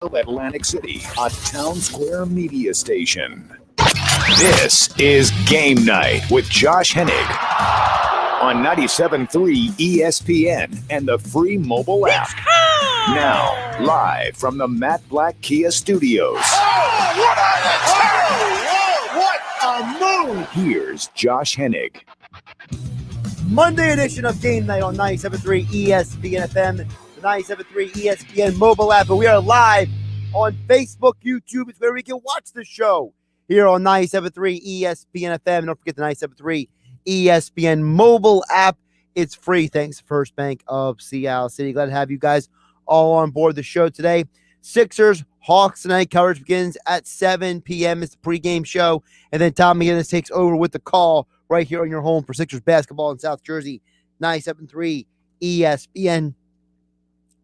Atlantic City, a Town Square media station. This is Game Night with Josh Hennig on 97.3 ESPN and the free mobile app. Now, live from the Matt Black Kia Studios. What a move! Here's Josh Hennig. Monday edition of Game Night on 97.3 ESPN FM, the 97.3 ESPN mobile app, and we are live on Facebook, YouTube. It's where we can watch the show here on 97.3 ESPN FM. And don't forget the 97.3 ESPN mobile app. It's free. Thanks to First Bank of Seattle City. Glad to have you guys all on board the show today. Sixers, Hawks tonight. Coverage begins at 7 p.m. It's the pregame show. And then Tom McGinnis takes over with the call right here on your home for Sixers basketball in South Jersey. 97.3 ESPN.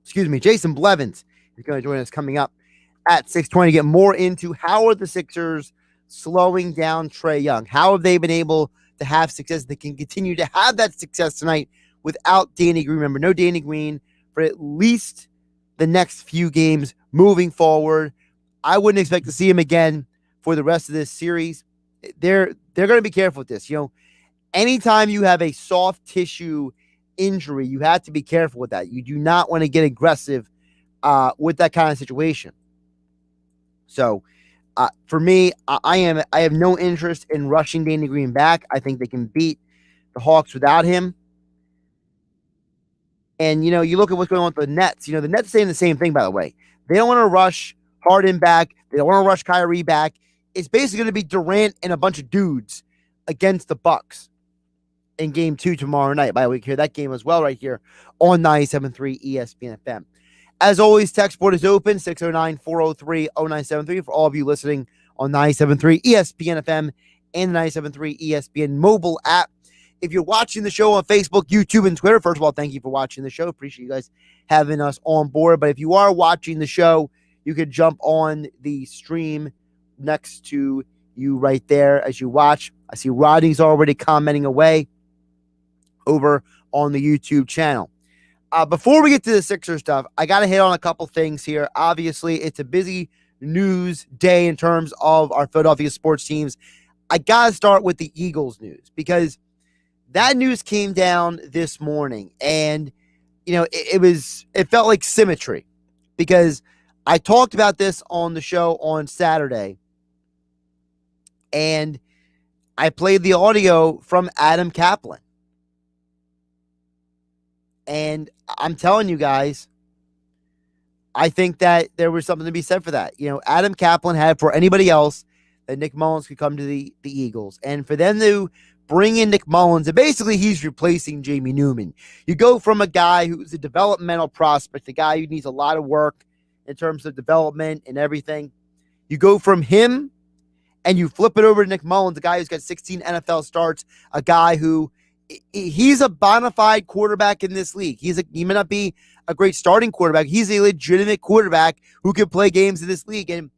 Jason Blevins is going to join us coming up at 6:20 to get more into how are the Sixers slowing down Trae Young. How have they been able to have success? They can continue to have that success tonight without Danny Green. Remember, no Danny Green for at least the next few games moving forward. I wouldn't expect to see him again for the rest of this series. They're going to be careful with this. You know, anytime you have a soft tissue injury, you have to be careful with that. You do not want to get aggressive with that kind of situation. So, for me, I have no interest in rushing Danny Green back. I think they can beat the Hawks without him. And, you know, you look at what's going on with the Nets. You know, the Nets saying the same thing, by the way. They don't want to rush Harden back. They don't want to rush Kyrie back. It's basically going to be Durant and a bunch of dudes against the Bucks in Game 2 tomorrow night. By the way, hear that game as well right here on 97.3 ESPN FM. As always, text board is open, 609-403-0973 for all of you listening on 97.3 ESPN FM and the 97.3 ESPN mobile app. If you're watching the show on Facebook, YouTube, and Twitter, first of all, thank you for watching the show. Appreciate you guys having us on board. But if you are watching the show, you could jump on the stream next to you right there as you watch. I see Rodney's already commenting away over on the YouTube channel. Before we get to the Sixers stuff, I got to hit on a couple things here. Obviously, it's a busy news day in terms of our Philadelphia sports teams. I got to start with the Eagles news because that news came down this morning, and you know it felt like symmetry because I talked about this on the show on Saturday, and I played the audio from Adam Kaplan. And I'm telling you guys, I think that there was something to be said for that. You know, Adam Kaplan had for anybody else that Nick Mullens could come to the Eagles. And for them to bring in Nick Mullens, and basically he's replacing Jamie Newman. You go from a guy who's a developmental prospect, a guy who needs a lot of work in terms of development and everything. You go from him and you flip it over to Nick Mullens, a guy who's got 16 NFL starts, a guy who he's a bona fide quarterback in this league. He may not be a great starting quarterback. He's a legitimate quarterback who can play games in this league. And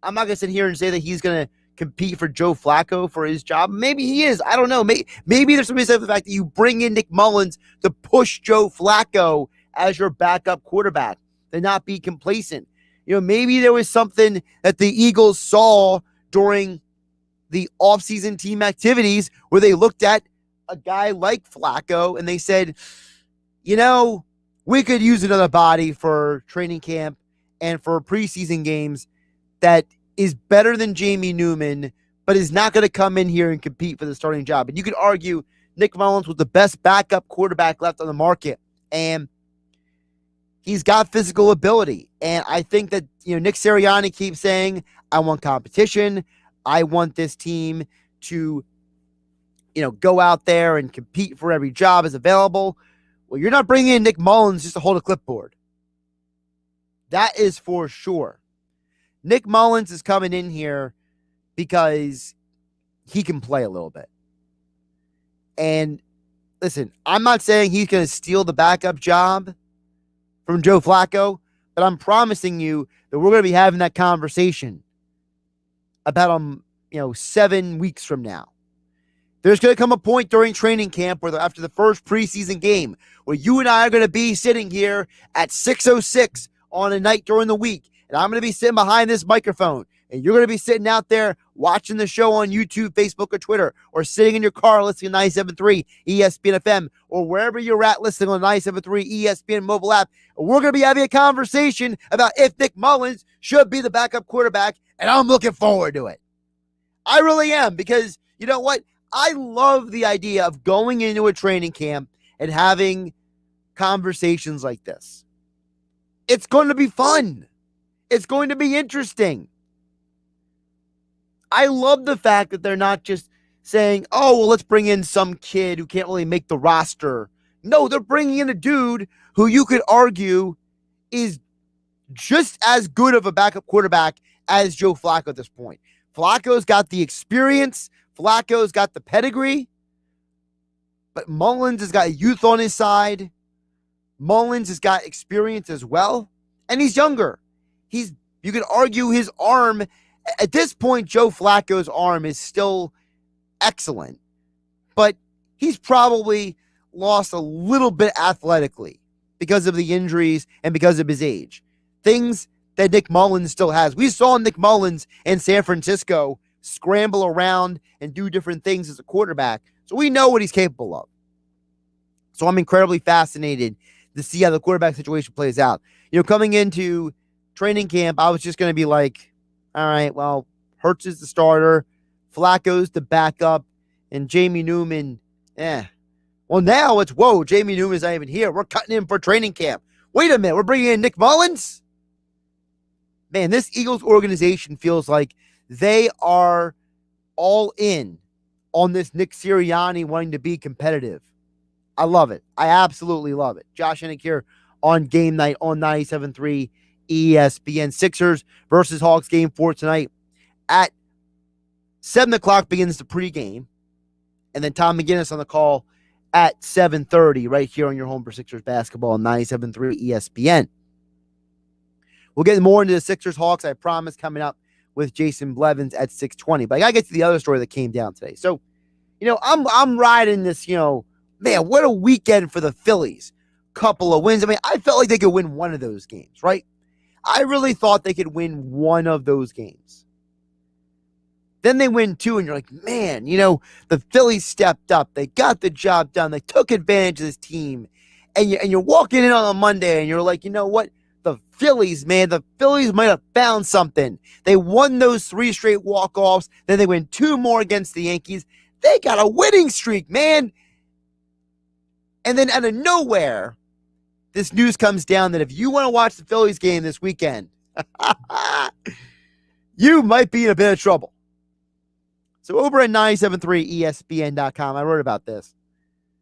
I'm not going to sit here and say that he's going to compete for Joe Flacco for his job. Maybe he is. I don't know. Maybe there's something to say for the fact that you bring in Nick Mullens to push Joe Flacco as your backup quarterback, to not be complacent. You know, maybe there was something that the Eagles saw during the offseason team activities where they looked at a guy like Flacco and they said, you know, we could use another body for training camp and for preseason games that is better than Jamie Newman, but is not going to come in here and compete for the starting job. And you could argue Nick Mullens was the best backup quarterback left on the market, and he's got physical ability. And I think that, you know, Nick Sirianni keeps saying, I want competition. I want this team to, you know, go out there and compete for every job is available. Well, you're not bringing in Nick Mullens just to hold a clipboard. That is for sure. Nick Mullens is coming in here because he can play a little bit. And listen, I'm not saying he's going to steal the backup job from Joe Flacco, but I'm promising you that we're going to be having that conversation about 7 weeks from now. There's going to come a point during training camp where after the first preseason game where you and I are going to be sitting here at 6:06 on a night during the week, and I'm going to be sitting behind this microphone, and you're going to be sitting out there watching the show on YouTube, Facebook, or Twitter, or sitting in your car listening to 97.3 ESPN FM, or wherever you're at listening on 97.3 ESPN mobile app, and we're going to be having a conversation about if Nick Mullens should be the backup quarterback, and I'm looking forward to it. I really am, because you know what? I love the idea of going into a training camp and having conversations like this. It's going to be fun. It's going to be interesting. I love the fact that they're not just saying, oh, well, let's bring in some kid who can't really make the roster. No, they're bringing in a dude who you could argue is just as good of a backup quarterback as Joe Flacco at this point. Flacco's got the experience. Flacco's got the pedigree. But Mullens has got youth on his side. Mullens has got experience as well. And he's younger. You could argue his arm. At this point, Joe Flacco's arm is still excellent. But he's probably lost a little bit athletically because of the injuries and because of his age. Things that Nick Mullens still has. We saw Nick Mullens in San Francisco scramble around and do different things as a quarterback. So we know what he's capable of. So I'm incredibly fascinated to see how the quarterback situation plays out. You know, coming into training camp, I was just going to be like, all right, well, Hurts is the starter, Flacco's the backup, and Jamie Newman, Well, now it's, whoa, Jamie Newman's not even here. We're cutting him for training camp. Wait a minute, we're bringing in Nick Mullens? Man, this Eagles organization feels like they are all in on this Nick Sirianni wanting to be competitive. I love it. I absolutely love it. Josh Hennig here on Game Night on 97.3 ESPN. Sixers versus Hawks game 4 tonight. At 7 o'clock begins the pregame. And then Tom McGinnis on the call at 7:30 right here on your home for Sixers basketball on 97.3 ESPN. We'll get more into the Sixers-Hawks, I promise, coming up with Jason Blevins at 6:20. But I got to get to the other story that came down today. So, I'm riding this, man, what a weekend for the Phillies. Couple of wins. I mean, I felt like they could win one of those games, right? I really thought they could win one of those games. Then they win two, and you're like, man, the Phillies stepped up. They got the job done. They took advantage of this team. And you're walking in on a Monday, and you're like, you know what? The Phillies, man, the Phillies might have found something. They won those 3 straight walk-offs. Then they win 2 more against the Yankees. They got a winning streak, man. And then out of nowhere, this news comes down that if you want to watch the Phillies game this weekend, you might be in a bit of trouble. So over at 973ESPN.com, I wrote about this.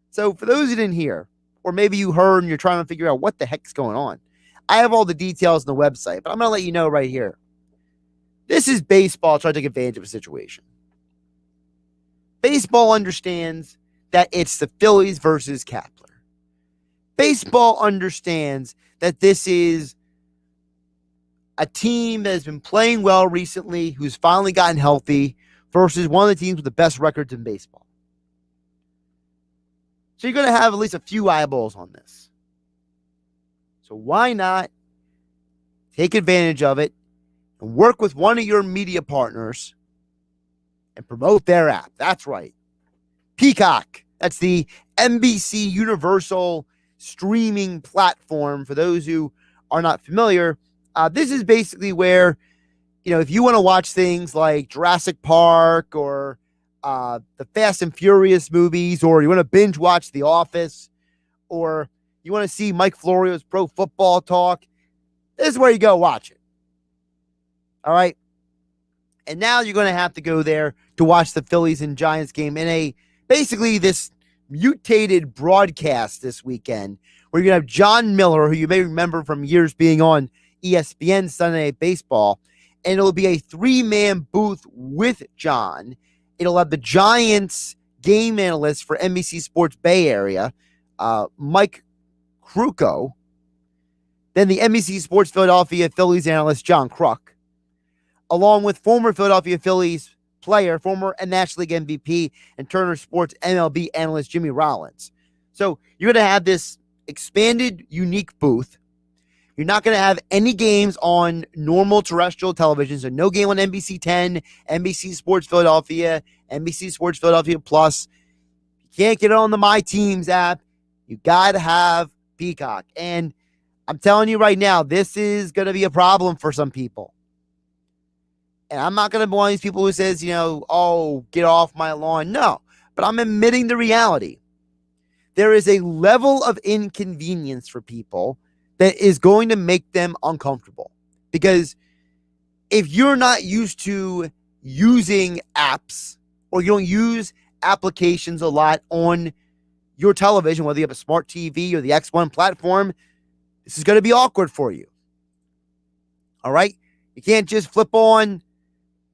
So for those who didn't hear, or maybe you heard and you're trying to figure out what the heck's going on, I have all the details on the website, but I'm going to let you know right here. This is baseball trying to take advantage of a situation. Baseball understands that it's the Phillies versus Kepler. Baseball understands that this is a team that has been playing well recently, who's finally gotten healthy, versus one of the teams with the best records in baseball. So you're going to have at least a few eyeballs on this. So why not take advantage of it and work with one of your media partners and promote their app? That's right. Peacock. That's the NBC Universal streaming platform. For those who are not familiar, this is basically where, if you want to watch things like Jurassic Park or the Fast and Furious movies, or you want to binge watch The Office, or you want to see Mike Florio's Pro Football Talk, this is where you go watch it. All right? And now you're going to have to go there to watch the Phillies and Giants game in basically this mutated broadcast this weekend, where you're going to have John Miller, who you may remember from years being on ESPN Sunday Night Baseball, and it'll be a 3-man booth with John. It'll have the Giants game analyst for NBC Sports Bay Area, Mike Krukow, then the NBC Sports Philadelphia Phillies analyst John Kruk, along with former Philadelphia Phillies player, former National League MVP, and Turner Sports MLB analyst Jimmy Rollins. So you're going to have this expanded, unique booth You're not going to have any games on normal terrestrial television. So no game on NBC 10, NBC Sports Philadelphia, NBC Sports Philadelphia Plus. You can't get it on the My Teams app. You got to have Peacock. And I'm telling you right now, this is going to be a problem for some people. And I'm not going to be one of these people who says, oh, get off my lawn. No, but I'm admitting the reality. There is a level of inconvenience for people that is going to make them uncomfortable. Because if you're not used to using apps, or you don't use applications a lot on your television, whether you have a smart TV or the X1 platform, this is going to be awkward for you. All right? You can't just flip on,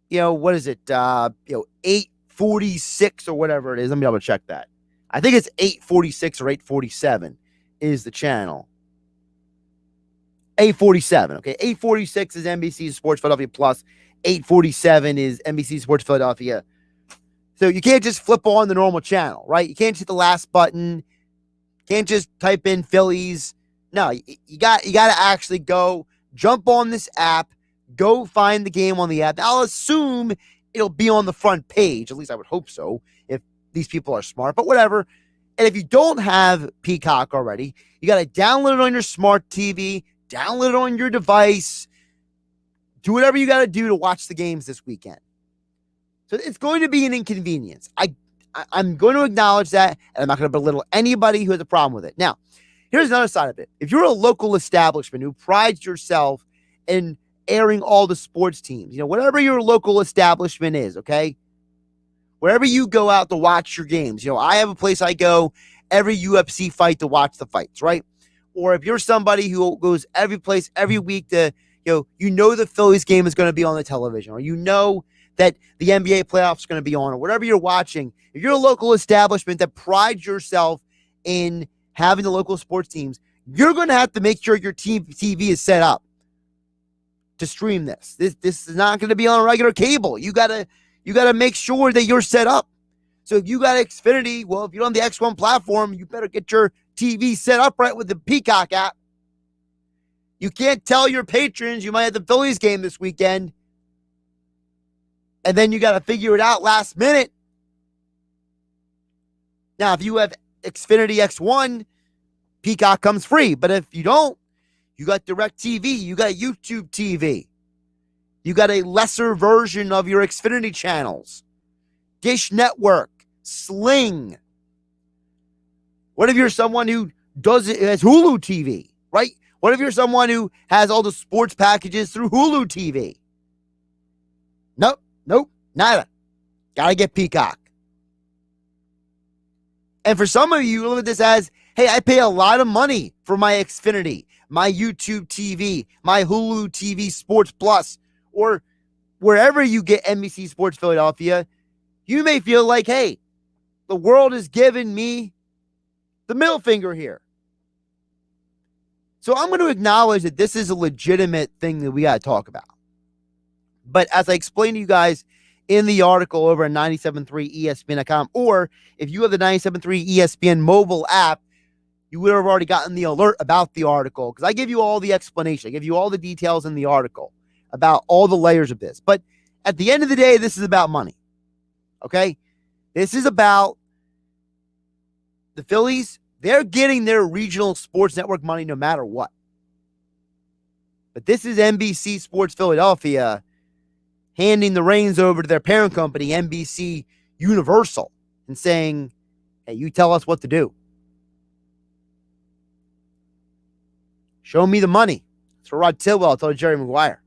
what is it? 846 or whatever it is. Let me double check that. I think it's 846 or 847 is the channel. 847. Okay. 846 is NBC Sports Philadelphia Plus. 847 is NBC Sports Philadelphia. So you can't just flip on the normal channel, right? You can't hit the last button. You can't just type in Phillies. No, you got to actually go jump on this app, go find the game on the app. I'll assume it'll be on the front page. At least I would hope so, if these people are smart, but whatever. And if you don't have Peacock already, you got to download it on your smart TV, download it on your device, do whatever you got to do to watch the games this weekend. So it's going to be an inconvenience. I'm going to acknowledge that, and I'm not going to belittle anybody who has a problem with it. Now, here's another side of it. If you're a local establishment who prides yourself in airing all the sports teams, whatever your local establishment is, okay? Wherever you go out to watch your games, I have a place I go every UFC fight to watch the fights, right? Or if you're somebody who goes every place every week to, the Phillies game is going to be on the television, or that the NBA playoffs are going to be on, or whatever you're watching, if you're a local establishment that prides yourself in having the local sports teams, you're going to have to make sure your TV is set up to stream this. This is not going to be on regular cable. You got to make sure that you're set up. So if you got Xfinity, well, if you're on the X1 platform, you better get your TV set up right with the Peacock app. You can't tell your patrons you might have the Phillies game this weekend, and then you got to figure it out last minute. Now, if you have Xfinity X1, Peacock comes free. But if you don't, you got DirecTV, you got YouTube TV. You got a lesser version of your Xfinity channels. Dish Network, Sling. What if you're someone who has Hulu TV, right? What if you're someone who has all the sports packages through Hulu TV? Nope, nada. Gotta get Peacock. And for some of you, look at this as, hey, I pay a lot of money for my Xfinity, my YouTube TV, my Hulu TV Sports Plus, or wherever you get NBC Sports Philadelphia. You may feel like, hey, the world is giving me the middle finger here. So I'm going to acknowledge that this is a legitimate thing that we got to talk about. But as I explained to you guys in the article over at 973ESPN.com, or if you have the 973 ESPN mobile app, you would have already gotten the alert about the article, because I give you all the explanation. I give you all the details in the article about all the layers of this. But at the end of the day, this is about money. Okay? This is about the Phillies. They're getting their regional sports network money no matter what. But this is NBC Sports Philadelphia handing the reins over to their parent company, NBC Universal, and saying, hey, you tell us what to do. Show me the money. That's what Rod Tidwell told Jerry Maguire.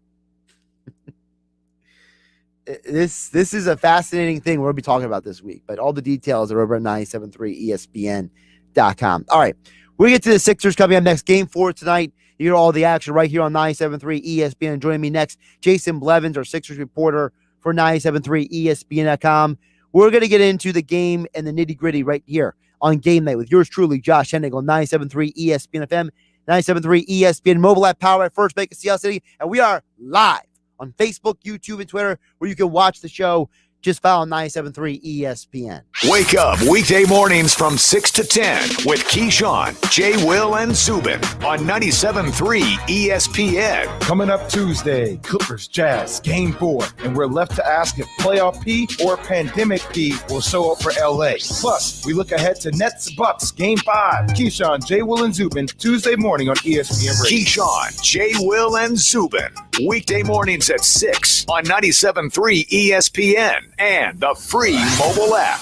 This is a fascinating thing we're going to be talking about this week, but all the details are over at 973ESPN.com. All right, we get to the Sixers coming up next. Game 4 tonight. You hear all the action right here on 973 ESPN. And joining me next, Jason Blevins, our Sixers reporter for 973 ESPN.com. We're going to get into the game and the nitty-gritty right here on Game Night with yours truly, Josh Hennig, on 973 ESPN FM, 973 ESPN mobile app, powered by First Bank of Seattle City. And we are live on Facebook, YouTube, and Twitter, where you can watch the show just follow 97.3 ESPN. Wake up weekday mornings from 6 to 10 with Keyshawn, J. Will, and Zubin on 97.3 ESPN. Coming up Tuesday, Clippers Jazz Game 4, and we're left to ask if Playoff P or Pandemic P will show up for LA. Plus, we look ahead to Nets Bucks Game 5. Keyshawn, J. Will, and Zubin, Tuesday morning on ESPN Radio. Keyshawn, J. Will, and Zubin. Weekday mornings at 6 on 97.3 ESPN and the free mobile app.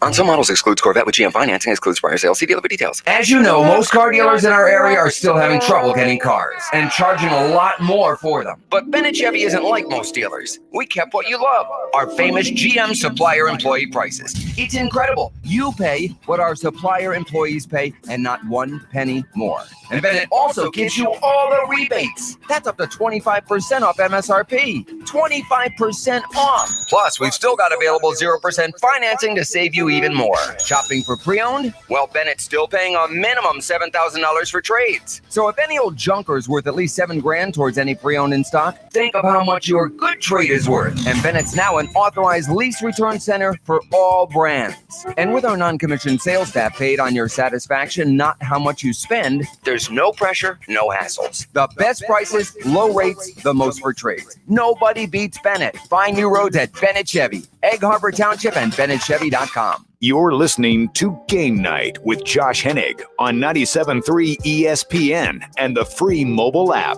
On some models excludes Corvette with GM financing, excludes prior sales. See dealer for details. As you know, most car dealers in our area are still having trouble getting cars and charging a lot more for them. But Bennett Chevy isn't like most dealers. We kept what you love, our famous GM supplier employee prices. It's incredible. You pay what our supplier employees pay and not 1 penny more. And Bennett also gives you all the rebates. That's up to 25% off MSRP. 25% off. Plus, we've still got available 0% financing to save you even more. Shopping for pre-owned? Well, Bennett's still paying a minimum $7,000 for trades. So if any old junker is worth at least $7,000 towards any pre-owned in stock, think of how much your good trade is worth. And Bennett's now an authorized lease return center for all brands. And with our non-commissioned sales staff paid on your satisfaction, not how much you spend, There's no pressure, no hassles. the best prices, low rates, the most for trades. Nobody Chevy beats Bennett. Find new roads at Bennett Chevy, Egg Harbor Township, and BennettChevy.com. You're listening to Game Night with Josh Hennig on 97.3 ESPN and the free mobile app.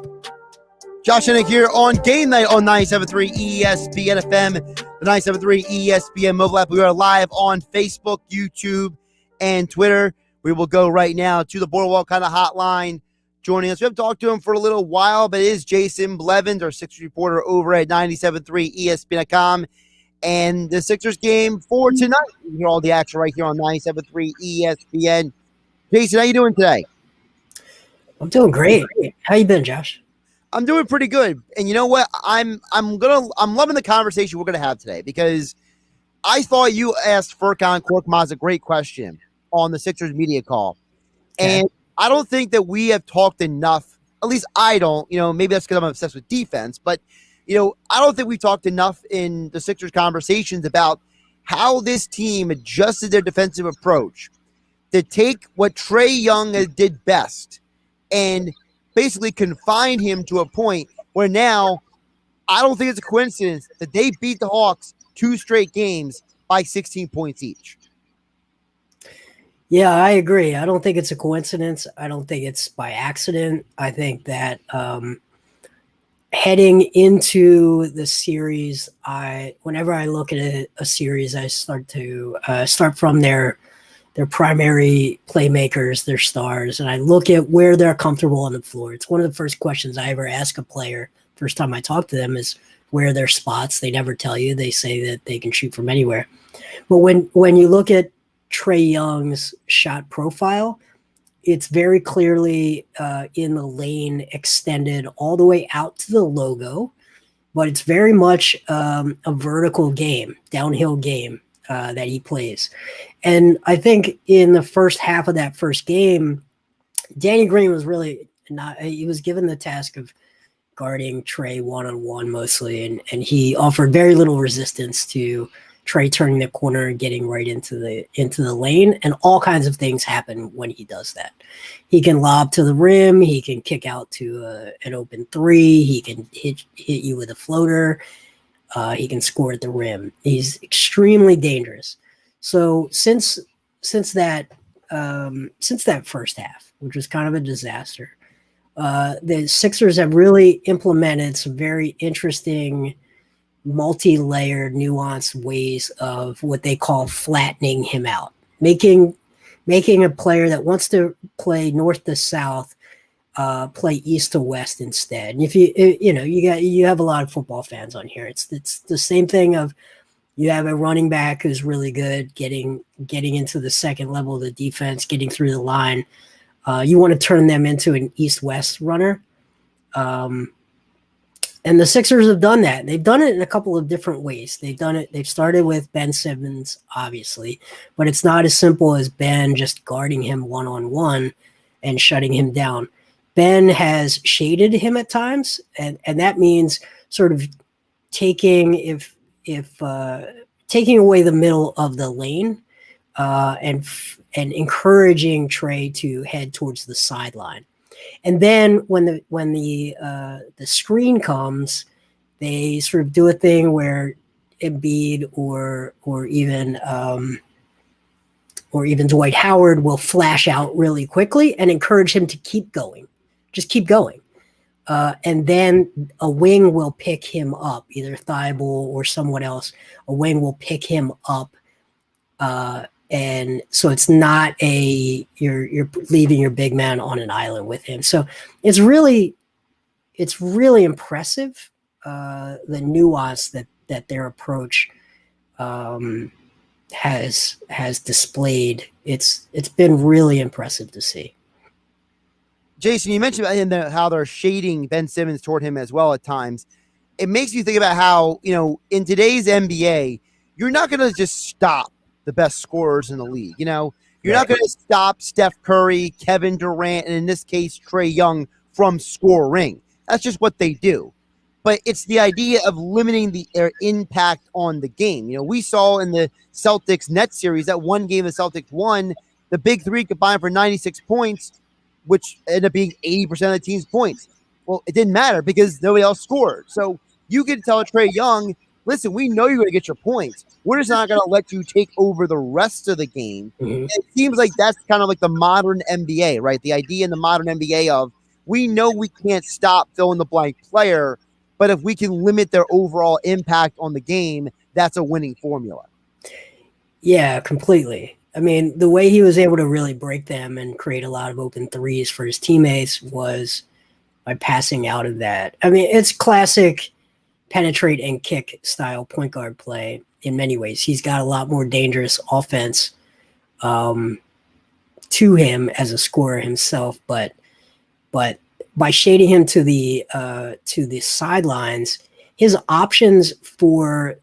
Josh Hennig here on Game Night on 97.3 ESPN FM, the 97.3 ESPN mobile app. We are live on Facebook, YouTube, and Twitter. We will go right now to the Boardwalk kind of hotline. Joining us, we haven't talked to him for a little while, but it is Jason Blevins, our Sixers reporter over at 97.3 ESPN.com. And the Sixers game for tonight. You hear all the action right here on 97.3 ESPN. Jason, how you doing today? I'm doing great. How you been, Josh? I'm doing pretty good. And you know what? I'm loving the conversation we're gonna have today because I thought you asked Furkan Korkmaz a great question on the Sixers media call. Okay. And I don't think that we have talked enough, at least I don't, maybe that's because I'm obsessed with defense, but I don't think we've talked enough in the Sixers conversations about how this team adjusted their defensive approach to take what Trae Young did best and basically confine him to a point where now I don't think it's a coincidence that they beat the Hawks 2 straight games by 16 points each. Yeah, I agree. I don't think it's a coincidence. I don't think it's by accident. I think that heading into the series, whenever I look at a series, I start from their primary playmakers, their stars, and I look at where they're comfortable on the floor. It's one of the first questions I ever ask a player. First time I talk to them is where are their spots. They never tell you. They say that they can shoot from anywhere. But when you look at Trae Young's shot profile, it's very clearly in the lane, extended all the way out to the logo, but it's very much a vertical game, downhill game that he plays. And I think in the first half of that first game, Danny Green was really he was given the task of guarding Trae one-on-one mostly, and he offered very little resistance to Trae turning the corner and getting right into the lane, and all kinds of things happen when he does that. He can lob to the rim, he can kick out to an open three, he can hit you with a floater, he can score at the rim. He's extremely dangerous. So since that first half, which was kind of a disaster, the Sixers have really implemented some very interesting multi-layered, nuanced ways of what they call flattening him out, making a player that wants to play north to south play east to west instead. And if you have a lot of football fans on here, it's the same thing of you have a running back who's really good getting into the second level of the defense, getting through the line. You want to turn them into an east-west runner. And the Sixers have done that. They've done it in a couple of different ways. They've started with Ben Simmons, obviously, but it's not as simple as Ben just guarding him one-on-one and shutting him down. Ben has shaded him at times, and that means sort of taking away the middle of the lane and encouraging Trae to head towards the sideline. And then when the screen comes, they sort of do a thing where Embiid or even Dwight Howard will flash out really quickly and encourage him to keep going. Just keep going. And then a wing will pick him up, either Thibault or someone else. A wing will pick him up. And so it's not you're leaving your big man on an island with him. So it's really impressive, the nuance that their approach has displayed. It's been really impressive to see. Jason, you mentioned how they're shading Ben Simmons toward him as well at times. It makes you think about how, in today's NBA, you're not going to just stop the best scorers in the league. You're not going to stop Steph Curry, Kevin Durant, and in this case, Trae Young from scoring. That's just what they do. But it's the idea of limiting their impact on the game. We saw in the Celtics-Nets series that one game the Celtics won, the big three combined for 96 points, which ended up being 80% of the team's points. Well, it didn't matter because nobody else scored. So you can tell Trae Young, listen, we know you're going to get your points. We're just not going to let you take over the rest of the game. It seems like that's kind of like the modern NBA, right? The idea in the modern NBA of we know we can't stop fill in the blank player, but if we can limit their overall impact on the game, that's a winning formula. Yeah, completely. I mean, the way he was able to really break them and create a lot of open threes for his teammates was by passing out of that. I mean, it's classic penetrate and kick style point guard play in many ways. He's got a lot more dangerous offense to him as a scorer himself, but by shading him to the sidelines, his options for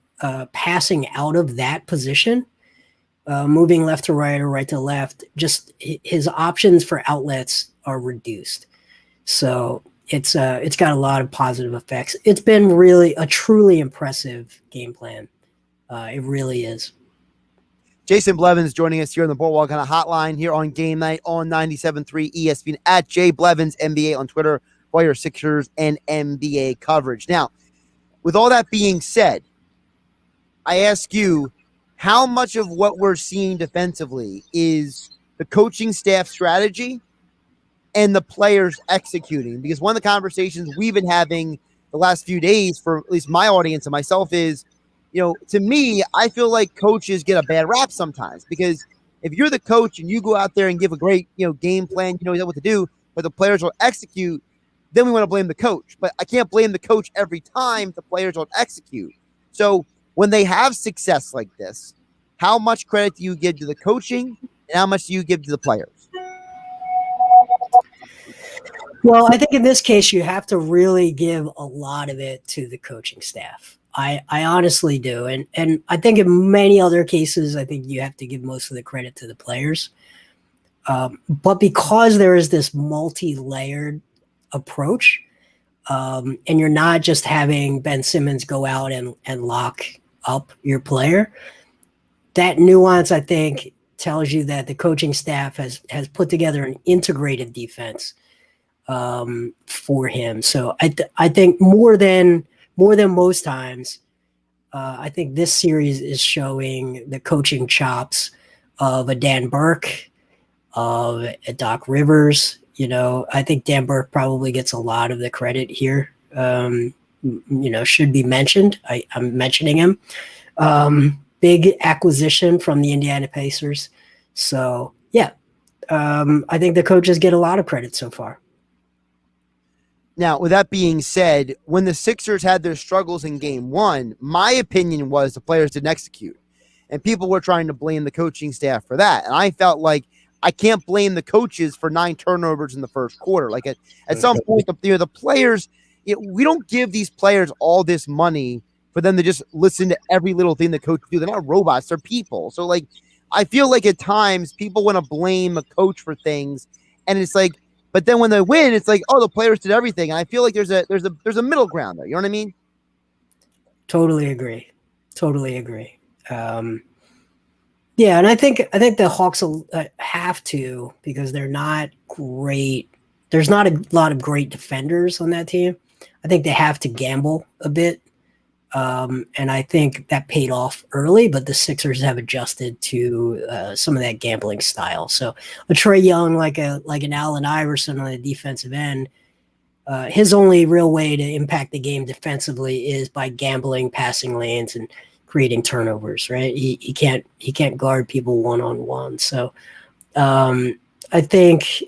passing out of that position, moving left to right or right to left, just his options for outlets are reduced. So it's got a lot of positive effects. It's been really a truly impressive game plan. It really is. Jason Blevins joining us here on the Boardwalk on a hotline here on Game Night on 97.3 ESPN at J Blevins NBA on Twitter for your Sixers and NBA coverage. Now, with all that being said, I ask you, how much of what we're seeing defensively is the coaching staff strategy and the players executing? Because one of the conversations we've been having the last few days, for at least my audience and myself, is, to me, I feel like coaches get a bad rap sometimes, because if you're the coach and you go out there and give a great, game plan, you know what to do, but the players will execute, then we want to blame the coach. But I can't blame the coach every time the players don't execute. So when they have success like this, how much credit do you give to the coaching and how much do you give to the players? Well, I think in this case, you have to really give a lot of it to the coaching staff. I honestly do. And I think in many other cases, I think you have to give most of the credit to the players. But because there is this multi-layered approach, and you're not just having Ben Simmons go out and lock up your player, that nuance, I think, tells you that the coaching staff has put together an integrated defense for him. So I think more than most times, I think this series is showing the coaching chops of a Dan Burke, of a Doc Rivers. I think Dan Burke probably gets a lot of the credit here. Should be mentioned. I'm mentioning him. Big acquisition from the Indiana Pacers. So, yeah, I think the coaches get a lot of credit so far. Now, with that being said, when the Sixers had their struggles in game one, my opinion was the players didn't execute. And people were trying to blame the coaching staff for that. And I felt like I can't blame the coaches for 9 turnovers in the first quarter. Like at some point, the players, we don't give these players all this money for them to just listen to every little thing the coach do. They're not robots, they're people. So like, I feel like at times people want to blame a coach for things, and it's like, but then when they win, it's like, oh, the players did everything. And I feel like there's a middle ground there. You know what I mean? Totally agree. Yeah, and I think the Hawks have to, because they're not great. There's not a lot of great defenders on that team. I think they have to gamble a bit. And I think that paid off early, but the Sixers have adjusted to some of that gambling style. So a Trae Young, like an Allen Iverson on the defensive end, his only real way to impact the game defensively is by gambling passing lanes and creating turnovers. Right? He can't guard people one-on-one. So I think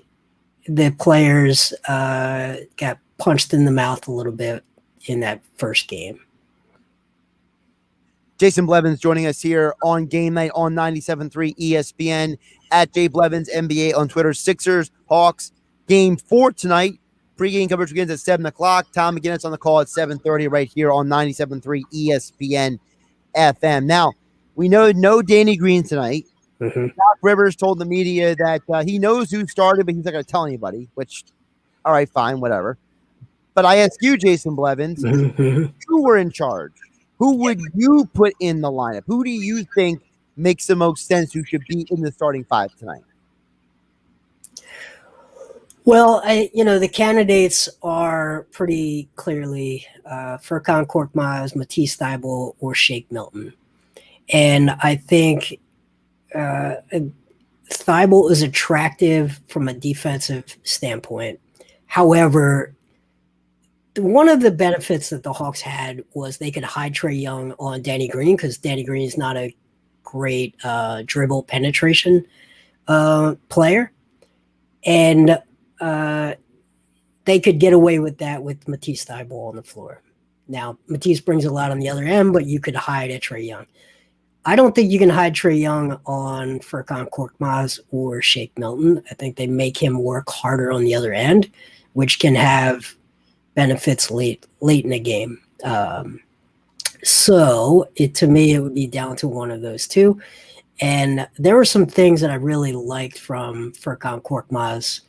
the players got punched in the mouth a little bit in that first game. Jason Blevins joining us here on Game Night on 97.3 ESPN at J Blevins NBA on Twitter. Sixers, Hawks, game 4 tonight. Pre-game coverage begins at 7 o'clock. Tom McGinnis on the call at 7:30 right here on 97.3 ESPN FM. Now, we know no Danny Green tonight. Mm-hmm. Doc Rivers told the media that he knows who started, but he's not going to tell anybody, which, all right, fine, whatever. But I ask you, Jason Blevins, who were in charge? Who would you put in the lineup? Who do you think makes the most sense who should be in the starting 5 tonight? Well, the candidates are pretty clearly Furkan Korkmaz, Matisse Thybulle, or Shake Milton. And I think Thybulle is attractive from a defensive standpoint. However, one of the benefits that the Hawks had was they could hide Trae Young on Danny Green because Danny Green is not a great dribble penetration player. And they could get away with that with Matisse Thybulle on the floor. Now, Matisse brings a lot on the other end, but you could hide at Trae Young. I don't think you can hide Trae Young on Furkan Korkmaz or Shake Milton. I think they make him work harder on the other end, which can have benefits late in the game. So to me, it would be down to one of those two. And there were some things that I really liked from Furkan Korkmaz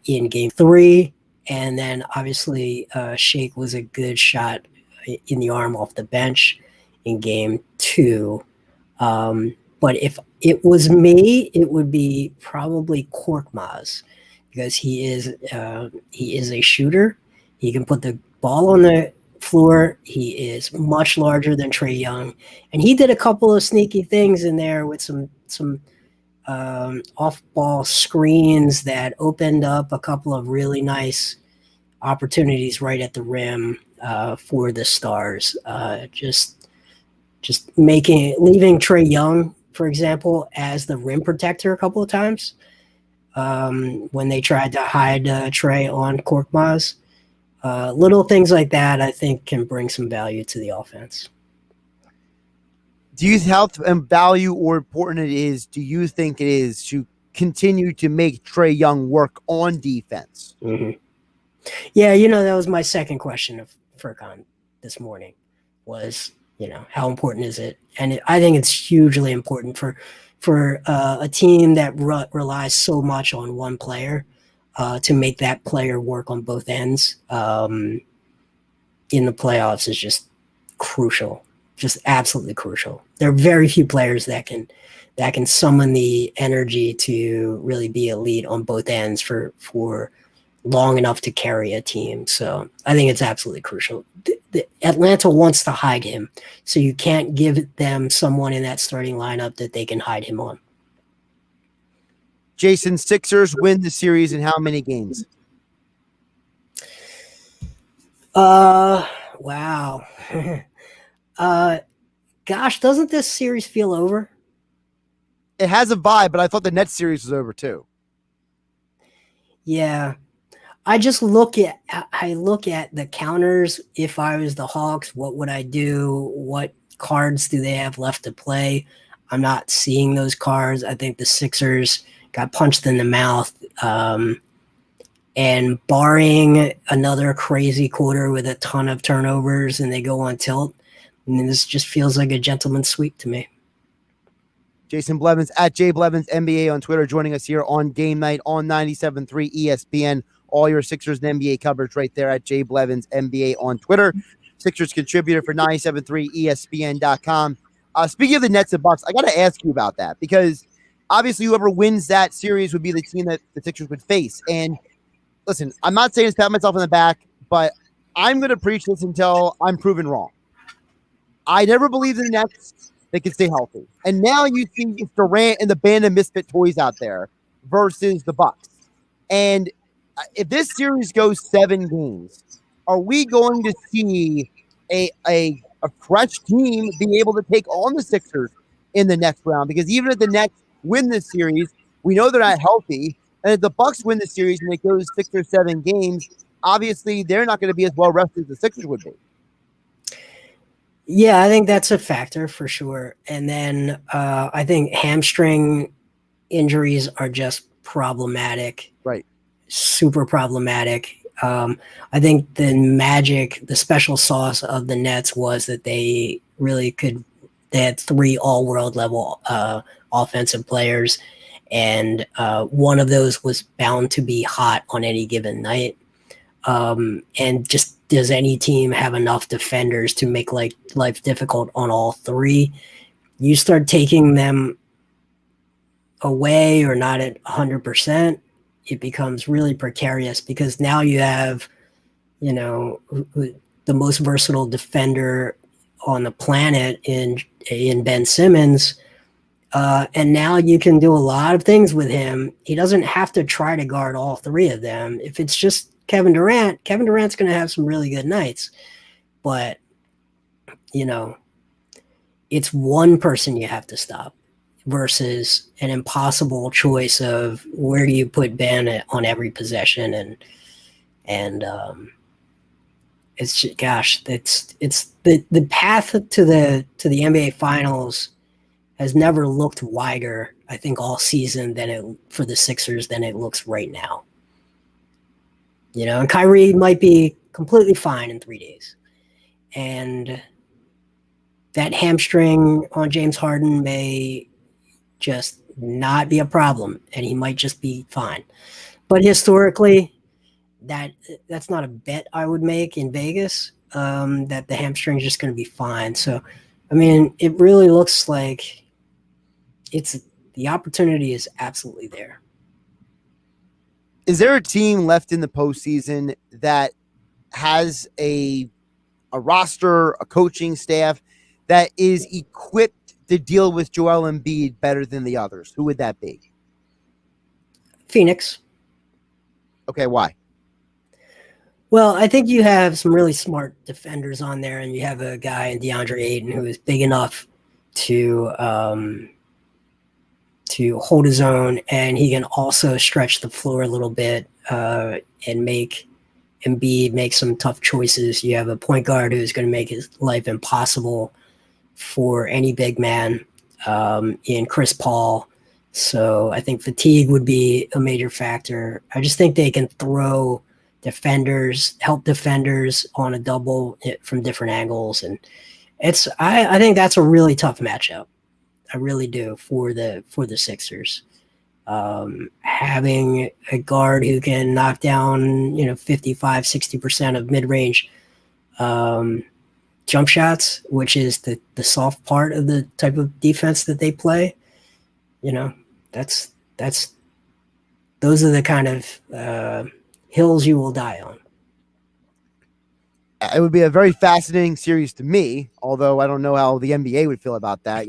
in Game 3. And then obviously Shake was a good shot in the arm off the bench in Game 2. But if it was me, it would be probably Korkmaz because he is a shooter. He can put the ball on the floor. He is much larger than Trae Young, and he did a couple of sneaky things in there with some off-ball screens that opened up a couple of really nice opportunities right at the rim for the Stars. Just leaving Trae Young, for example, as the rim protector a couple of times when they tried to hide Trae on Korkmaz. Little things like that, I think, can bring some value to the offense. Do you how value or important do you think it is to continue to make Trae Young work on defense? Mm-hmm. Yeah, that was my second question of Furkan this morning was, how important is it? And I think it's hugely important for a team that relies so much on one player to make that player work on both ends in the playoffs is just crucial, just absolutely crucial. There are very few players that can summon the energy to really be elite on both ends for long enough to carry a team. So I think it's absolutely crucial. Atlanta wants to hide him, so you can't give them someone in that starting lineup that they can hide him on. Jason, Sixers win the series in how many games? Wow. Gosh, doesn't this series feel over? It has a vibe, but I thought the Nets series was over too. Yeah. I look at the counters. If I was the Hawks, what would I do? What cards do they have left to play? I'm not seeing those cards. I think the Sixers got punched in the mouth. And barring another crazy quarter with a ton of turnovers and they go on tilt, this just feels like a gentleman's sweep to me. Jason Blevins at JBlevins NBA on Twitter, joining us here on Game Night on 97.3 ESPN. All your Sixers and NBA coverage right there at JBlevins NBA on Twitter. Sixers contributor for 97.3 ESPN.com. Speaking of the Nets and Bucks, I got to ask you about that because obviously whoever wins that series would be the team that the Sixers would face. And listen, I'm not saying to pat myself in the back, but I'm going to preach this until I'm proven wrong. I never believed in the Nets. They can stay healthy. And now you see Durant and the band of misfit toys out there versus the Bucks. And if this series goes 7 games, are we going to see a fresh team be able to take on the Sixers in the next round? Because even if the Nets win this series, we know they're not healthy. And if the Bucks win the series and it goes 6 or 7 games, obviously they're not going to be as well rested as the Sixers would be. Yeah, I think that's a factor for sure. And then I think hamstring injuries are just problematic. Right. Super problematic. I think the special sauce of the Nets was that they had 3 all-world level offensive players, and one of those was bound to be hot on any given night. And just does any team have enough defenders to make life difficult on all 3? You start taking them away or not at 100%, it becomes really precarious because now you have, the most versatile defender on the planet in Ben Simmons. And now you can do a lot of things with him. He doesn't have to try to guard all three of them. If it's just Kevin Durant's going to have some really good nights. But, it's one person you have to stop versus an impossible choice of where do you put Ben on every possession. And it's the path to the NBA Finals has never looked wider, I think, all season for the Sixers than it looks right now. And Kyrie might be completely fine in 3 days. And that hamstring on James Harden may just not be a problem, and he might just be fine. But historically, that's not a bet I would make in Vegas, that the hamstring is just going to be fine. So, I mean, it really looks like the opportunity is absolutely there. Is there a team left in the postseason that has a roster, a coaching staff that is equipped to deal with Joel Embiid better than the others? Who would that be? Phoenix. Okay, why? Well, I think you have some really smart defenders on there, and you have a guy in DeAndre Ayton who is big enough to hold his own, and he can also stretch the floor a little bit and make Embiid make some tough choices. You have a point guard who's going to make his life impossible for any big man in Chris Paul. So I think fatigue would be a major factor. I just think they can throw help defenders on a double from different angles. And I think that's a really tough matchup. I really do for the Sixers. Having a guard who can knock down, 55, 60% of mid-range jump shots, which is the soft part of the type of defense that they play. Those are the kind of hills you will die on. It would be a very fascinating series to me, although I don't know how the NBA would feel about that.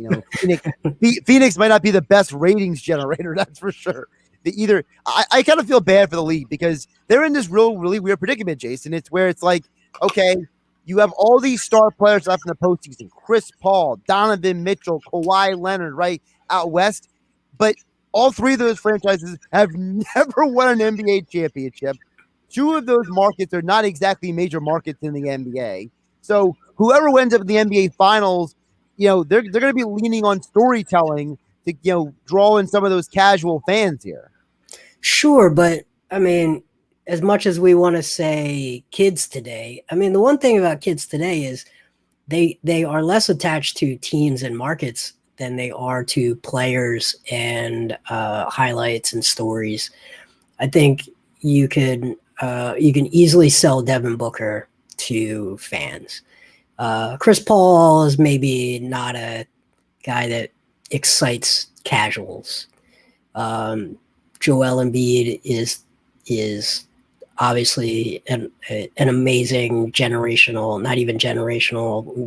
Phoenix might not be the best ratings generator, that's for sure. I kind of feel bad for the league because they're in this really weird predicament, Jason. It's where it's like, okay, you have all these star players left in the postseason: Chris Paul, Donovan Mitchell, Kawhi Leonard, right out west. But all three of those franchises have never won an NBA championship. Two of those markets are not exactly major markets in the NBA. So whoever ends up in the NBA Finals, they're going to be leaning on storytelling to draw in some of those casual fans here. Sure, but I mean, as much as we want to say kids today, I mean, the one thing about kids today is they are less attached to teams and markets than they are to players and highlights and stories. I think you can easily sell Devin Booker to fans. Chris Paul is maybe not a guy that excites casuals. Joel Embiid is obviously an amazing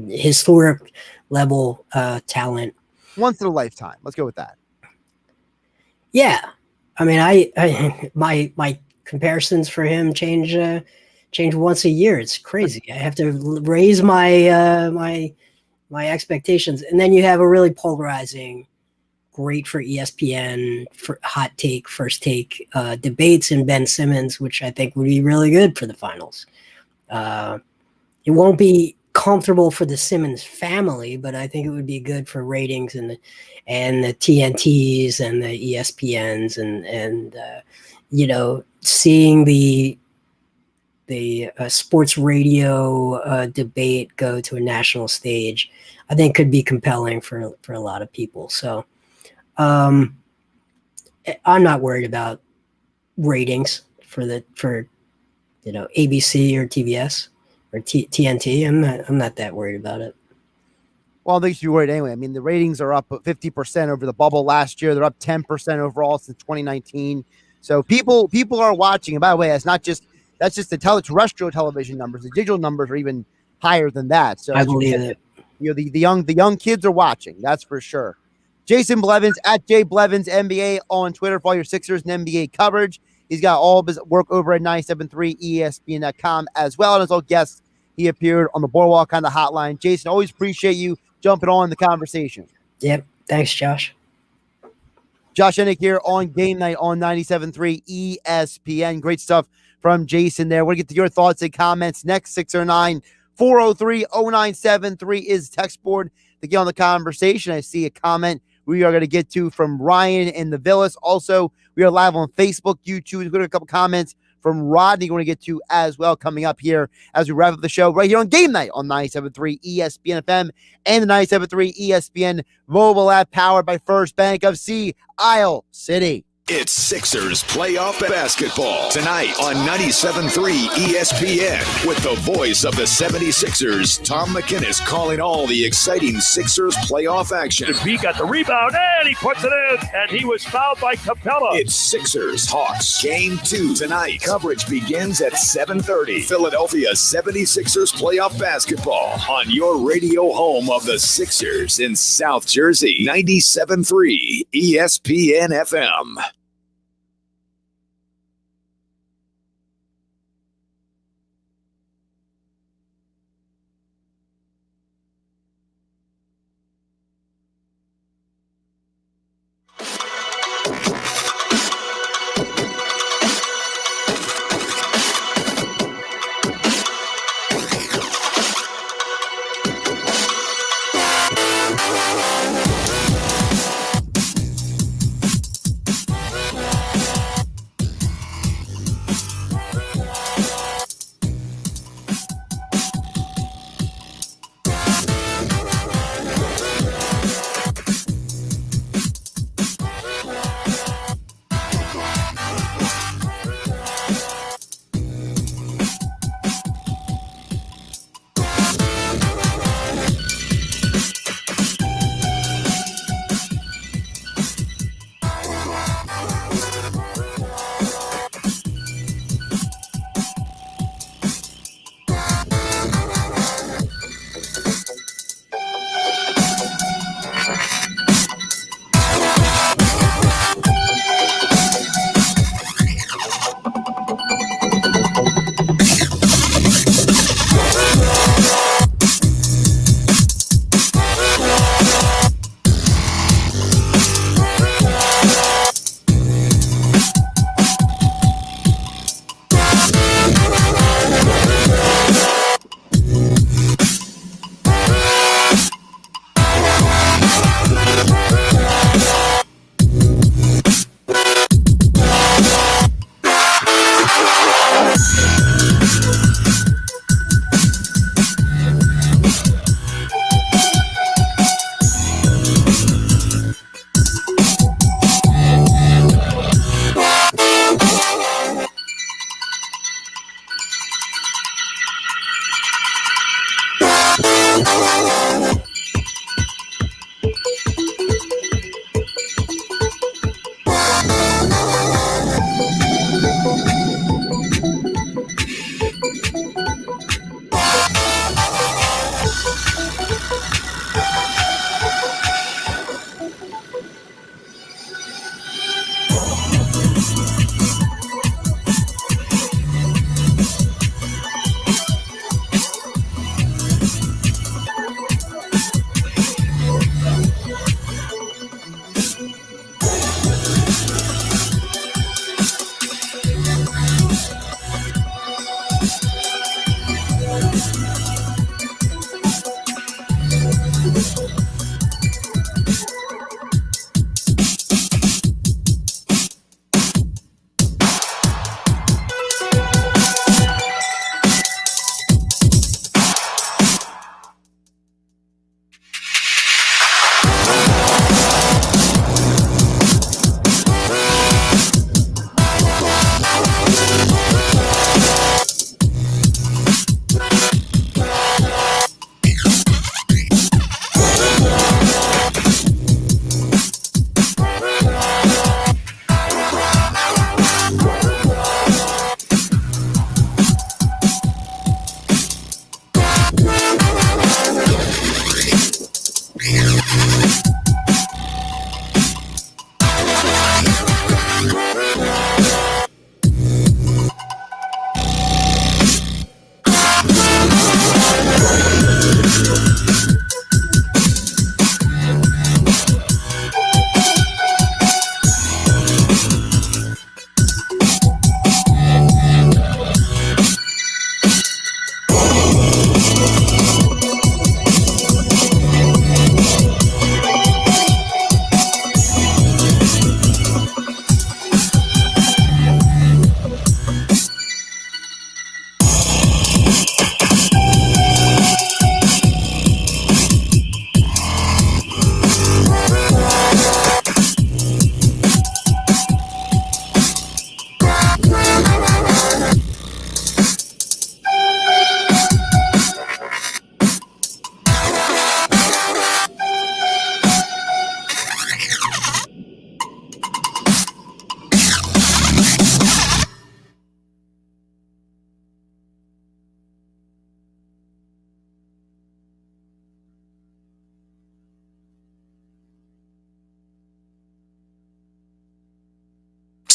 historic level talent. Once in a lifetime. Let's go with that. Yeah. I mean, my comparisons for him change once a year. It's crazy. I have to raise my my expectations. And then you have a really polarizing, great for ESPN, for hot take, first take debates in Ben Simmons, which I think would be really good for the finals. It won't be comfortable for the Simmons family, but I think it would be good for ratings and the TNTs and the ESPNs and seeing the sports radio debate go to a national stage, I think could be compelling for a lot of people. So I'm not worried about ratings for ABC or TBS or TNT. I'm not that worried about it. Well, they should be worried anyway. I mean, the ratings are up 50% over the bubble last year. They're up 10% overall since 2019. So people are watching. And by the way, that's just the terrestrial television numbers. The digital numbers are even higher than that. So I believe it. You know, the young kids are watching. That's for sure. Jason Blevins at J Blevins NBA on Twitter for all your Sixers and NBA coverage. He's got all of his work over at 97.3 ESPN.com as well. And as all guests, he appeared on the Boardwalk on the hotline. Jason, always appreciate you jumping on the conversation. Yep. Thanks, Josh. Josh Hennig here on Game Night on 97.3 ESPN. Great stuff from Jason there. We're going to get to your thoughts and comments next. 609-403-0973 is text board to get on the conversation. I see a comment we are going to get to from Ryan in the Villas. Also, we are live on Facebook, YouTube. We've got a couple comments from Rodney we're going to get to as well coming up here as we wrap up the show right here on Game Night on 97.3 ESPN FM and the 97.3 ESPN mobile app powered by First Bank of Sea Isle City. It's Sixers playoff basketball tonight on 97.3 ESPN with the voice of the 76ers, Tom McInnes, calling all the exciting Sixers playoff action. He got the rebound, and he puts it in, and he was fouled by Capella. It's Sixers Hawks Game 2 tonight. Coverage begins at 7:30. Philadelphia 76ers playoff basketball on your radio home of the Sixers in South Jersey, 97.3 ESPN FM.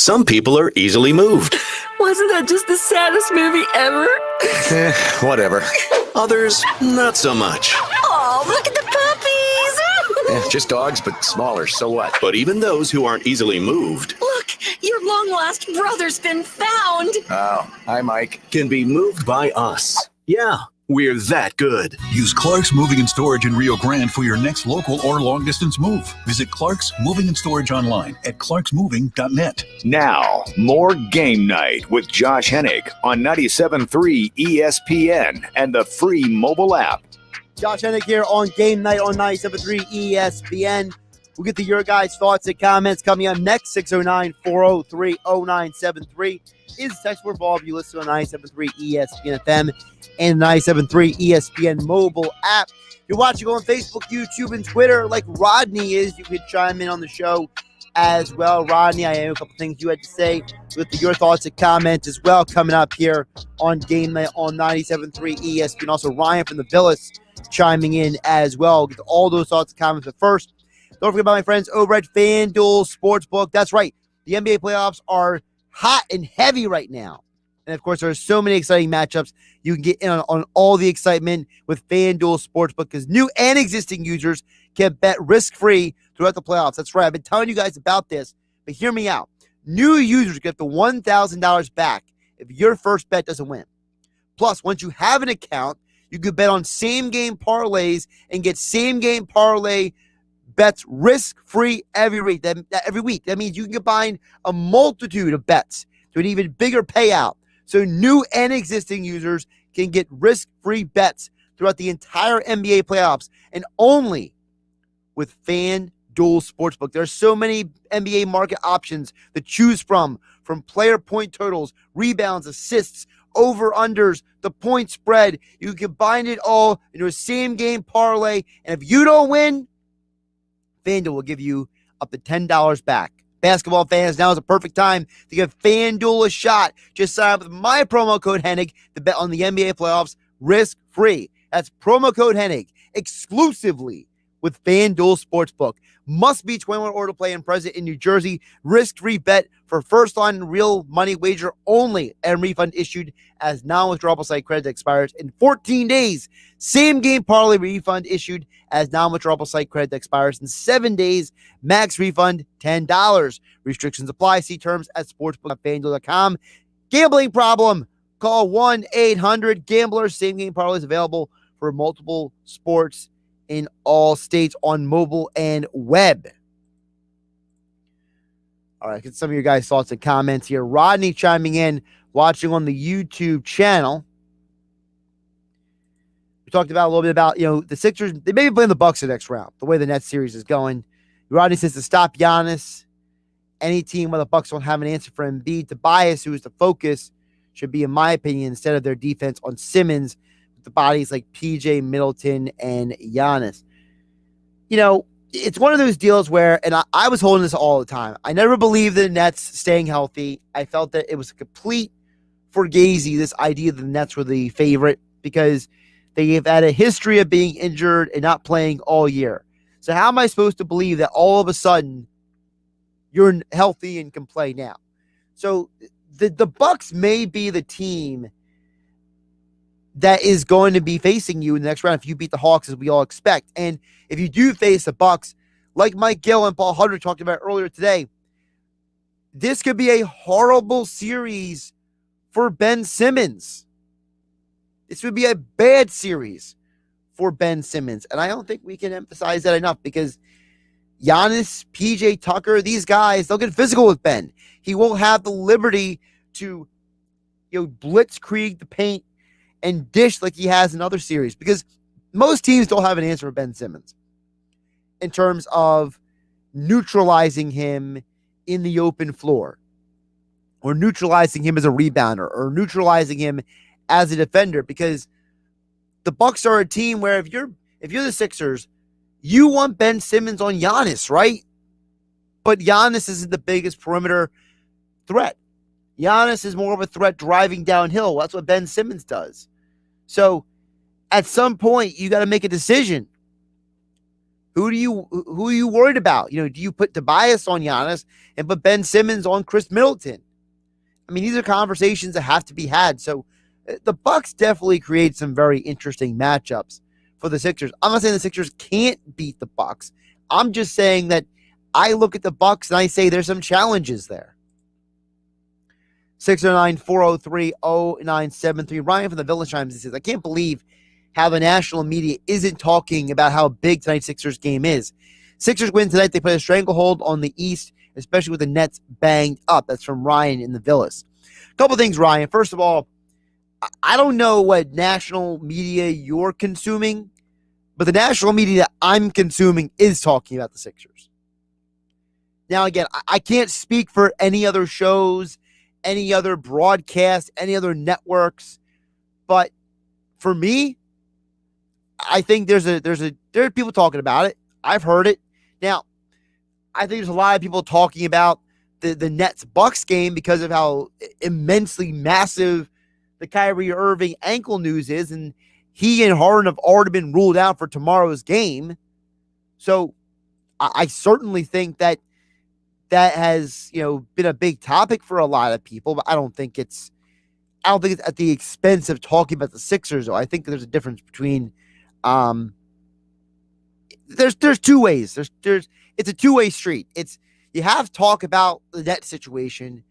Some people are easily moved. Wasn't that just the saddest movie ever? Whatever. Others, not so much. Oh, look at the puppies! Just dogs, but smaller, so what? But even those who aren't easily moved. Look, your long-lost brother's been found. Oh, hi, Mike. Can be moved by us. Yeah, we're that good. Use Clark's Moving and Storage in Rio Grande for your next local or long-distance move. Visit Clark's Moving and Storage online at clarksmoving.net. Now, more Game Night with Josh Hennig on 97.3 ESPN and the free mobile app. Josh Hennig here on Game Night on 97.3 ESPN. We'll get to your guys' thoughts and comments coming up next. 609-403-0973 is text for all of you listen on 97.3 ESPN FM and 97.3 ESPN mobile app. If you're watching on Facebook, YouTube, and Twitter like Rodney is, you can chime in on the show as well. Rodney, I have a couple things you had to say with your thoughts and comments as well coming up here on Game Night on 97.3 ESPN. Also, Ryan from the Phillies chiming in as well. Get to all those thoughts and comments. But first, don't forget about my friends over at FanDuel Sportsbook. That's right. The NBA playoffs are hot and heavy right now. And, of course, there are so many exciting matchups. You can get in on all the excitement with FanDuel Sportsbook because new and existing users can bet risk-free throughout the playoffs. That's right. I've been telling you guys about this, but hear me out. New users get the $1,000 back if your first bet doesn't win. Plus, once you have an account, you can bet on same-game parlays and get same-game parlay bets risk-free every week. That means you can combine a multitude of bets to an even bigger payout. So new and existing users can get risk-free bets throughout the entire NBA playoffs and only with FanDuel Sportsbook. There are so many NBA market options to choose from player point totals, rebounds, assists, over-unders, the point spread. You can combine it all into a same-game parlay, and if you don't win, FanDuel will give you up to $10 back. Basketball fans, now is a perfect time to give FanDuel a shot. Just sign up with my promo code Hennig to bet on the NBA playoffs risk-free. That's promo code Hennig exclusively with FanDuel Sportsbook. Must be 21 or to play and present in New Jersey. Risk-free bet for first-line real money wager only and refund issued as non-withdrawable site credit expires in 14 days. Same-game parlay refund issued as non-withdrawable site credit expires in 7 days. Max refund $10. Restrictions apply. See terms at sportsbook.fanduel.com. Gambling problem? Call 1-800-GAMBLER. Same-game parlays available for multiple sports in all states on mobile and web. All right, get some of your guys' thoughts and comments here. Rodney chiming in, watching on the YouTube channel. We talked about a little bit about, the Sixers. They may be playing the Bucks the next round, the way the Nets series is going. Rodney says to stop Giannis, any team where the Bucks don't have an answer for Embiid. Tobias, who is the focus, should be, in my opinion, instead of their defense on Simmons, the bodies like PJ, Middleton, and Giannis. It's one of those deals where, and I was holding this all the time, I never believed in the Nets staying healthy. I felt that it was a complete fugazi, this idea that the Nets were the favorite, because they have had a history of being injured and not playing all year. So how am I supposed to believe that all of a sudden you're healthy and can play now? So the Bucks may be the team that is going to be facing you in the next round if you beat the Hawks, as we all expect. And if you do face the Bucks, like Mike Gill and Paul Hudrick talked about earlier today, this could be a horrible series for Ben Simmons. This would be a bad series for Ben Simmons. And I don't think we can emphasize that enough because Giannis, PJ Tucker, these guys, they'll get physical with Ben. He won't have the liberty to blitzkrieg the paint and dish like he has in other series, because most teams don't have an answer for Ben Simmons in terms of neutralizing him in the open floor or neutralizing him as a rebounder or neutralizing him as a defender, because the Bucks are a team where if you're the Sixers, you want Ben Simmons on Giannis, right? But Giannis isn't the biggest perimeter threat. Giannis is more of a threat driving downhill. That's what Ben Simmons does. So at some point, you got to make a decision. Who are you worried about? Do you put Tobias on Giannis and put Ben Simmons on Chris Middleton? I mean, these are conversations that have to be had. So the Bucks definitely create some very interesting matchups for the Sixers. I'm not saying the Sixers can't beat the Bucks. I'm just saying that I look at the Bucks and I say there's some challenges there. 609-403-0973. Ryan from the Village Chimes says, I can't believe how the national media isn't talking about how big tonight's Sixers game is. Sixers win tonight. They put a stranglehold on the East, especially with the Nets banged up. That's from Ryan in the Villas. A couple things, Ryan. First of all, I don't know what national media you're consuming, but the national media I'm consuming is talking about the Sixers. Now, again, I can't speak for any other shows, any other broadcasts, any other networks, but for me, I think there are people talking about it. I've heard it. Now, I think there's a lot of people talking about the Nets-Bucks game because of how immensely massive the Kyrie Irving ankle news is, and he and Harden have already been ruled out for tomorrow's game. So I certainly think that has been a big topic for a lot of people, but I don't think it's at the expense of talking about the Sixers. Though I think there's a difference between there's two ways. It's a two-way street. You have to talk about the net situation,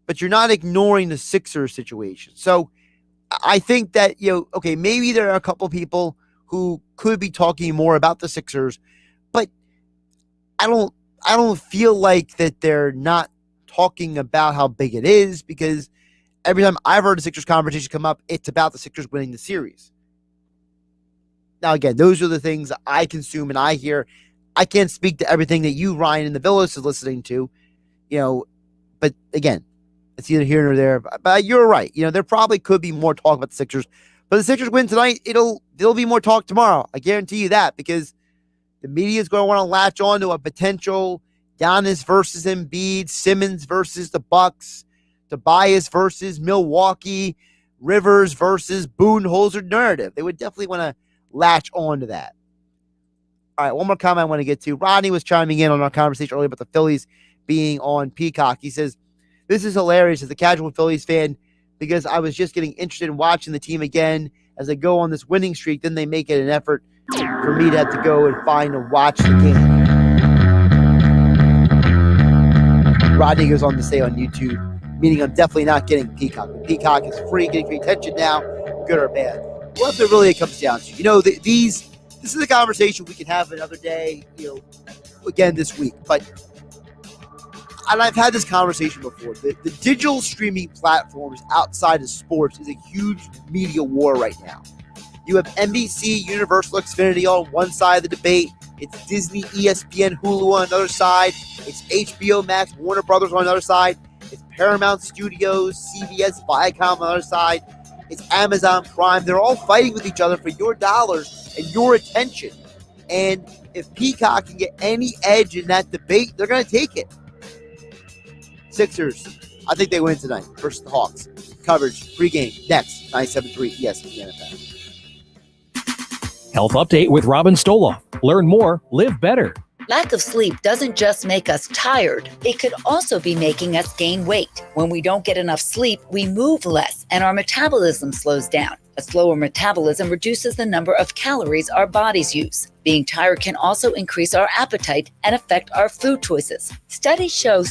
but you're not ignoring the Sixers situation. So I think that, okay, maybe there are a couple people who could be talking more about the Sixers, but I don't feel like that they're not talking about how big it is, because every time I've heard a Sixers conversation come up, it's about the Sixers winning the series. Now, again, those are the things I consume and I hear. I can't speak to everything that you, Ryan, in the Villas is listening to, but again, it's either here or there. But you're right. There probably could be more talk about the Sixers, but the Sixers win tonight. There'll be more talk tomorrow. I guarantee you that, because the media is going to want to latch on to a potential Giannis versus Embiid, Simmons versus the Bucks, Tobias versus Milwaukee, Rivers versus Budenholzer narrative. They would definitely want to latch on to that. All right, one more comment I want to get to. Rodney was chiming in on our conversation earlier about the Phillies being on Peacock. He says, this is hilarious as a casual Phillies fan, because I was just getting interested in watching the team again as they go on this winning streak. Then they make it an effort for me to have to go and find and watch the game. Rodney goes on to say on YouTube, meaning I'm definitely not getting Peacock. Peacock is free, getting free attention now, good or bad. What it really comes down to, this is a conversation we can have another day, again this week. But, and I've had this conversation before, the digital streaming platforms outside of sports is a huge media war right now. You have NBC, Universal, Xfinity on one side of the debate. It's Disney, ESPN, Hulu on another side. It's HBO Max, Warner Brothers on another side. It's Paramount Studios, CBS, Viacom on the other side. It's Amazon Prime. They're all fighting with each other for your dollars and your attention. And if Peacock can get any edge in that debate, they're going to take it. Sixers, I think they win tonight versus the Hawks. Coverage, pregame, next, 97.3 ESPN FM. Health Update with Robin Stoloff. Learn more, live better. Lack of sleep doesn't just make us tired. It could also be making us gain weight. When we don't get enough sleep, we move less and our metabolism slows down. A slower metabolism reduces the number of calories our bodies use. Being tired can also increase our appetite and affect our food choices. Studies show